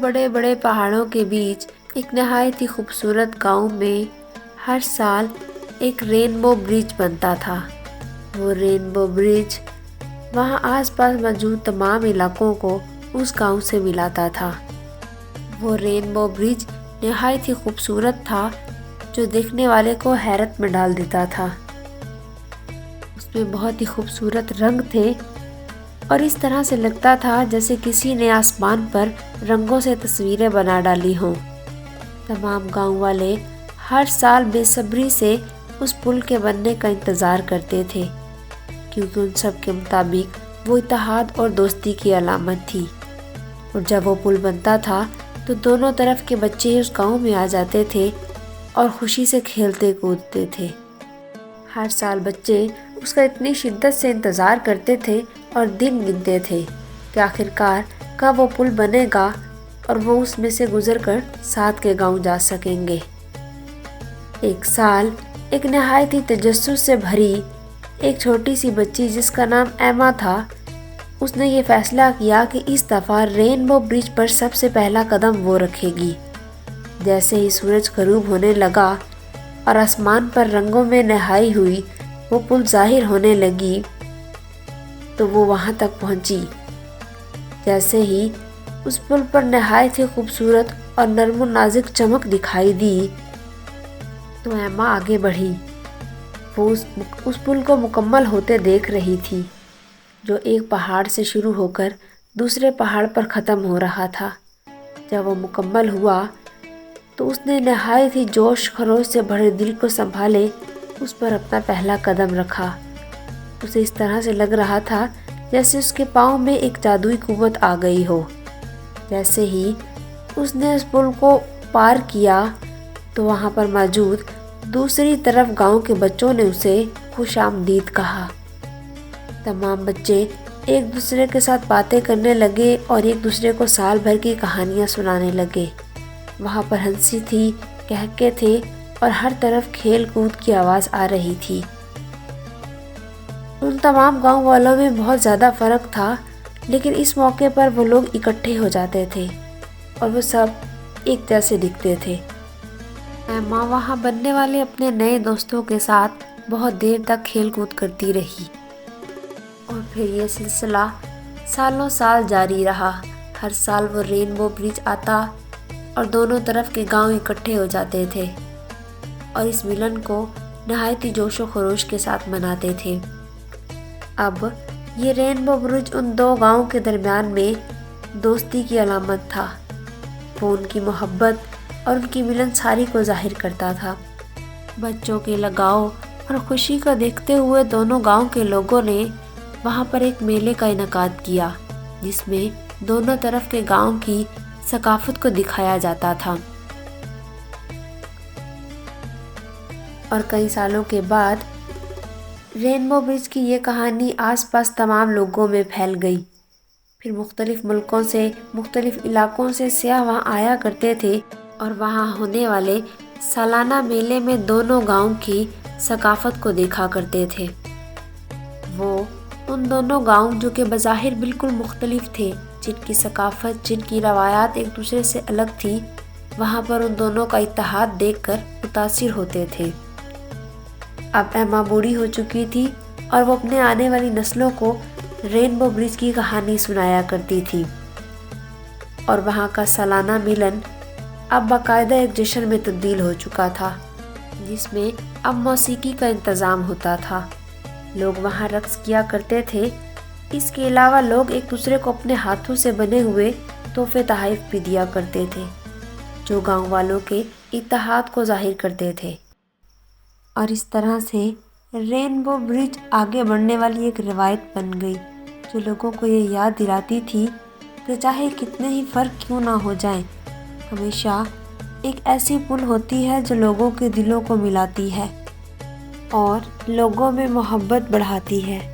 بڑے بڑے پہاڑوں کے بیچ ایک نہایت ہی خوبصورت گاؤں میں ہر سال ایک رینبو برج بنتا تھا۔ وہ رینبو برج وہاں آس پاس موجود تمام علاقوں کو اس گاؤں سے ملاتا تھا۔ وہ رینبو برج نہایت ہی خوبصورت تھا جو دیکھنے والے کو حیرت میں ڈال دیتا تھا۔ اس میں بہت ہی خوبصورت رنگ تھے اور اس طرح سے لگتا تھا جیسے کسی نے آسمان پر رنگوں سے تصویریں بنا ڈالی ہوں۔ تمام گاؤں والے ہر سال بے صبری سے اس پل کے بننے کا انتظار کرتے تھے، کیونکہ ان سب کے مطابق وہ اتحاد اور دوستی کی علامت تھی۔ اور جب وہ پل بنتا تھا تو دونوں طرف کے بچے اس گاؤں میں آ جاتے تھے اور خوشی سے کھیلتے کودتے تھے۔ ہر سال بچے اس کا اتنی شدت سے انتظار کرتے تھے اور دن گنتے تھے کہ آخرکار کب وہ پل بنے گا اور وہ اس میں سے گزر کر ساتھ کے گاؤں جا سکیں گے۔ ایک سال ایک نہایت ہی تجسس سے بھری ایک چھوٹی سی بچی جس کا نام ایما تھا، اس نے یہ فیصلہ کیا کہ اس دفعہ رینبو برج پر سب سے پہلا قدم وہ رکھے گی۔ جیسے ہی سورج غروب ہونے لگا اور آسمان پر رنگوں میں نہائی ہوئی وہ پل ظاہر ہونے لگی تو وہ وہاں تک پہنچی۔ جیسے ہی اس پل پر نہایت ہی خوبصورت اور نرم و نازک چمک دکھائی دی تو ایما آگے بڑھی۔ وہ اس پل کو مکمل ہوتے دیکھ رہی تھی جو ایک پہاڑ سے شروع ہو کر دوسرے پہاڑ پر ختم ہو رہا تھا۔ جب وہ مکمل ہوا تو اس نے نہایت ہی جوش خروش سے بھرے دل کو سنبھالے اس پر اپنا پہلا قدم رکھا۔ اسے اس طرح سے لگ رہا تھا جیسے اس کے پاؤں میں ایک جادوئی قوت آ گئی ہو۔ جیسے ہی اس نے اس پل کو پار کیا تو وہاں پر موجود دوسری طرف گاؤں کے بچوں نے اسے خوش آمدید کہا۔ تمام بچے ایک دوسرے کے ساتھ باتیں کرنے لگے اور ایک دوسرے کو سال بھر کی کہانیاں سنانے لگے۔ وہاں پر ہنسی تھی، کہکے تھے اور ہر طرف کھیل کود کی آواز آ رہی تھی۔ ان تمام گاؤں والوں میں بہت زیادہ فرق تھا، لیکن اس موقع پر وہ لوگ اکٹھے ہو جاتے تھے اور وہ سب ایک جیسے دکھتے تھے۔ ایما وہاں بننے والے اپنے نئے دوستوں کے ساتھ بہت دیر تک کھیل کود کرتی رہی اور پھر یہ سلسلہ سالوں سال جاری رہا۔ ہر سال وہ رینبو برج آتا اور دونوں طرف کے گاؤں اکٹھے ہو جاتے تھے اور اس ملن کو نہایت ہی جوش و خروش کے ساتھ مناتے تھے۔ اب یہ رینبو برج ان دو گاؤں کے درمیان میں دوستی کی علامت تھا۔ وہ ان کی محبت اور ان کی ملن ساری کو ظاہر کرتا تھا۔ بچوں کے لگاؤ اور خوشی کو دیکھتے ہوئے دونوں گاؤں کے لوگوں نے وہاں پر ایک میلے کا انعقاد کیا جس میں دونوں طرف کے گاؤں کی ثقافت کو دکھایا جاتا تھا۔ اور کئی سالوں کے بعد رینبو برج کی یہ کہانی آس پاس تمام لوگوں میں پھیل گئی۔ پھر مختلف ملکوں سے، مختلف علاقوں سے سیاح وہاں آیا کرتے تھے اور وہاں ہونے والے سالانہ میلے میں دونوں گاؤں کی ثقافت کو دیکھا کرتے تھے۔ وہ ان دونوں گاؤں جو کہ بظاہر بالکل مختلف تھے، جن کی ثقافت، جن کی روایات ایک دوسرے سے الگ تھی، وہاں پر ان دونوں کا اتحاد دیکھ کر متاثر ہوتے تھے۔ اب ایما بوڑھی ہو چکی تھی اور وہ اپنے آنے والی نسلوں کو رینبو برج کی کہانی سنایا کرتی تھی اور وہاں کا سالانہ ملن اب باقاعدہ ایک جشن میں تبدیل ہو چکا تھا جس میں اب موسیقی کا انتظام ہوتا تھا۔ لوگ وہاں رقص کیا کرتے تھے۔ اس کے علاوہ لوگ ایک دوسرے کو اپنے ہاتھوں سے بنے ہوئے تحفے تحائف بھی دیا کرتے تھے جو گاؤں والوں کے اتحاد کو ظاہر کرتے تھے۔ اور اس طرح سے رینبو برج آگے بڑھنے والی ایک روایت بن گئی جو لوگوں کو یہ یاد دلاتی تھی کہ چاہے کتنے ہی فرق کیوں نہ ہو جائیں، ہمیشہ ایک ایسی پل ہوتی ہے جو لوگوں کے دلوں کو ملاتی ہے اور لوگوں میں محبت بڑھاتی ہے۔